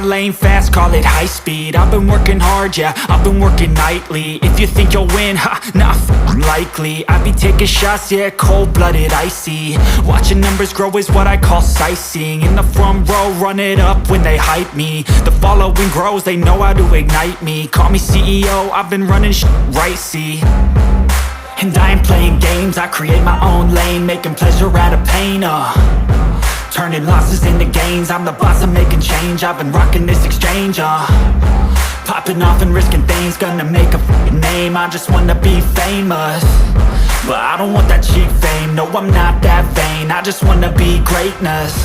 lane fast, call it high speed. I've been working hard, yeah, I've been working nightly. If you think you'll win, not likely. I be taking shots, yeah, cold-blooded, icy. Watching numbers grow is what I call sightseeing. In the front row, run it up when they hype me. The following grows, they know how to ignite me. Call me CEO, I've been running right, see. And I ain't playing games, I create my own lane, making pleasure out of pain, turning losses into gains. I'm the boss, I'm making change. I've been rocking this exchange, popping off and risking things. Gonna make a name, I just wanna be famous. But I don't want that cheap fame, no I'm not that vain. I just wanna be greatness.